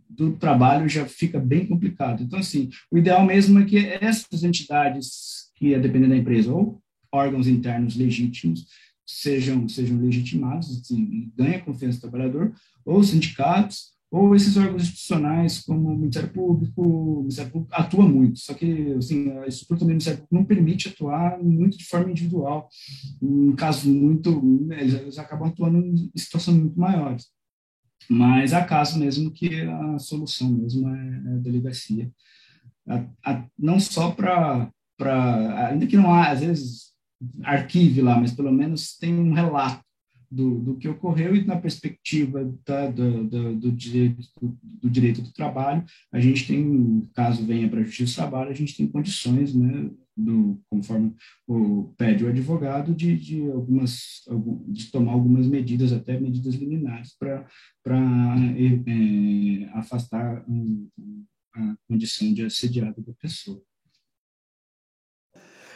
do trabalho já fica bem complicado. Então, assim, o ideal mesmo é que essas entidades que, dependendo da empresa, ou órgãos internos legítimos, sejam legitimados, assim, ganhem a confiança do trabalhador, ou sindicatos, ou esses órgãos institucionais, como o Ministério Público atua muito, só que, assim, a estrutura do Ministério Público não permite atuar muito de forma individual, em casos eles acabam atuando em situações muito maiores. Mas há casos mesmo que a solução mesmo é a delegacia. Não só ainda que não há, às vezes, arquive lá, mas pelo menos tem um relato do que ocorreu e na perspectiva do direito do trabalho, a gente tem, caso venha para a Justiça do Trabalho, a gente tem condições, né, conforme pede o advogado, de tomar algumas medidas, até medidas liminares, para afastar a condição de assediado da pessoa.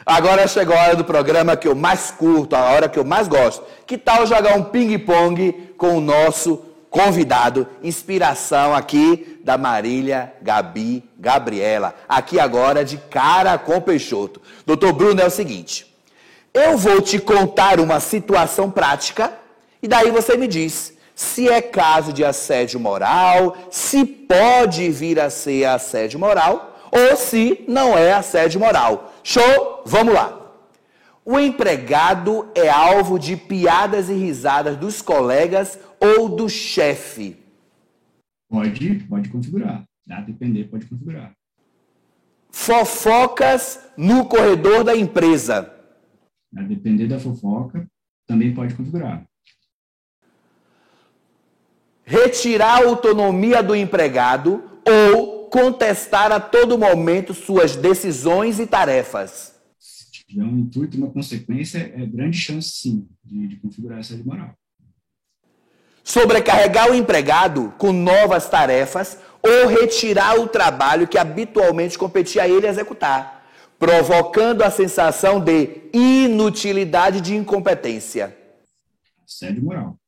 Agora chegou a hora do programa que eu mais curto, a hora que eu mais gosto. Que tal jogar um ping-pong com o nosso convidado? Inspiração aqui da Marília Gabriela. Aqui agora de cara com Peixoto. Doutor Bruno, é o seguinte. Eu vou te contar uma situação prática e daí você me diz se é caso de assédio moral, se pode vir a ser assédio moral ou se não é assédio moral. Show? Vamos lá. O empregado é alvo de piadas e risadas dos colegas ou do chefe? Pode configurar. A depender, pode configurar. Fofocas no corredor da empresa? A depender da fofoca, também pode configurar. Retirar a autonomia do empregado ou contestar a todo momento suas decisões e tarefas? Se tiver um intuito e uma consequência, é grande chance, sim, de configurar essa moral. Sobrecarregar o empregado com novas tarefas ou retirar o trabalho que habitualmente competia a ele executar, provocando a sensação de inutilidade de incompetência. Assédio moral.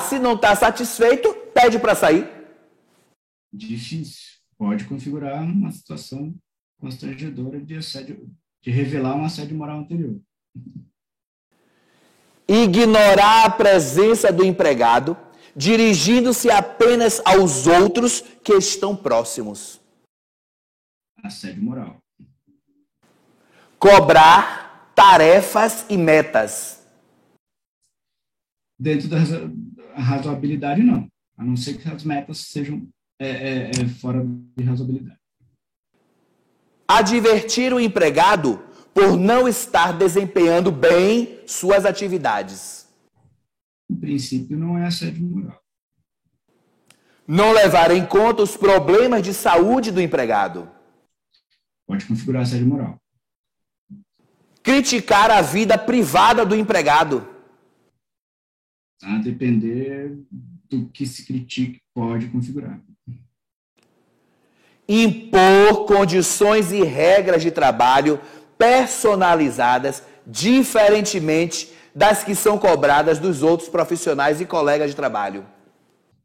Se não está satisfeito, pede para sair. Difícil. Pode configurar uma situação constrangedora de assédio, de revelar um assédio moral anterior. Ignorar a presença do empregado, dirigindo-se apenas aos outros que estão próximos. Assédio moral. Cobrar tarefas e metas. Dentro da razoabilidade, não. A não ser que as metas sejam fora de razoabilidade. Advertir o empregado por não estar desempenhando bem suas atividades. Em princípio, não é assédio moral. Não levar em conta os problemas de saúde do empregado. Pode configurar assédio moral. Criticar a vida privada do empregado. A depender do que se critique, pode configurar. Impor condições e regras de trabalho personalizadas, diferentemente das que são cobradas dos outros profissionais e colegas de trabalho.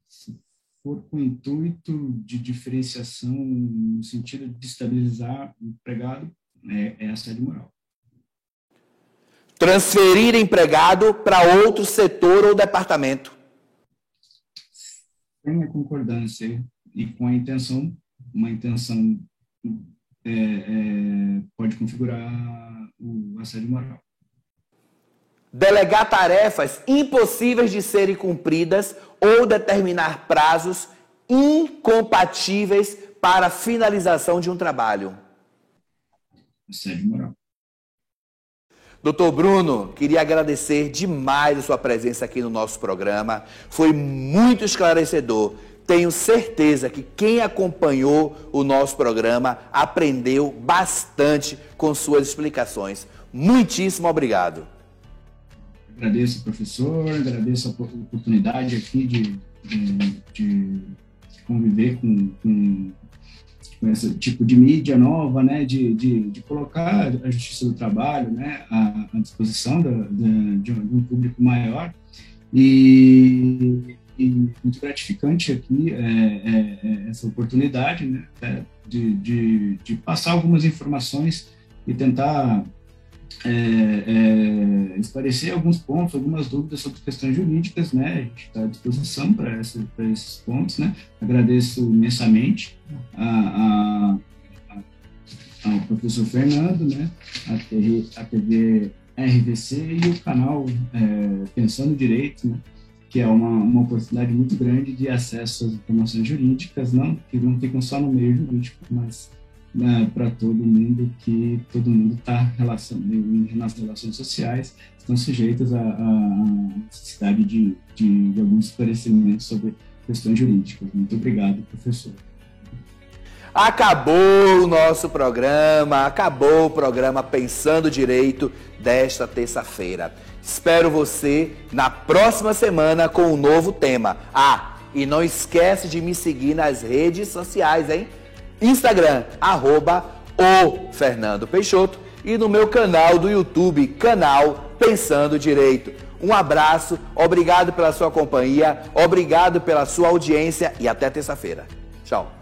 Se for com o intuito de diferenciação, no sentido de estabilizar o empregado, é assédio moral. Transferir empregado para outro setor ou departamento. Sem a concordância e com a intenção, uma intenção pode configurar o assédio moral. Delegar tarefas impossíveis de serem cumpridas ou determinar prazos incompatíveis para a finalização de um trabalho. Assédio moral. Doutor Bruno, queria agradecer demais a sua presença aqui no nosso programa. Foi muito esclarecedor. tenho certeza que quem acompanhou o nosso programa aprendeu bastante com suas explicações. Muitíssimo obrigado. Agradeço, professor, agradeço a oportunidade aqui de conviver com esse tipo de mídia nova, né, de colocar a Justiça do Trabalho, né, à disposição de um público maior. E muito gratificante aqui essa oportunidade, né, de passar algumas informações e tentar esclarecer alguns pontos, algumas dúvidas sobre questões jurídicas, né? A gente está à disposição para esses pontos, né? Agradeço imensamente ao professor Fernando, né? A TV RVC e o canal Pensando Direito, né? Que é uma oportunidade muito grande de acesso às informações jurídicas, que não ficam só no meio jurídico, mas para todo mundo, que todo mundo está nas relações sociais, estão sujeitos à necessidade de alguns esclarecimentos sobre questões jurídicas. Muito obrigado, professor. Acabou o nosso programa, acabou o programa Pensando Direito desta terça-feira. Espero você na próxima semana com um novo tema. E não esquece de me seguir nas redes sociais, hein? Instagram, @o_Fernando_Peixoto e no meu canal do YouTube, canal Pensando Direito. Um abraço, obrigado pela sua companhia, obrigado pela sua audiência e até terça-feira. Tchau.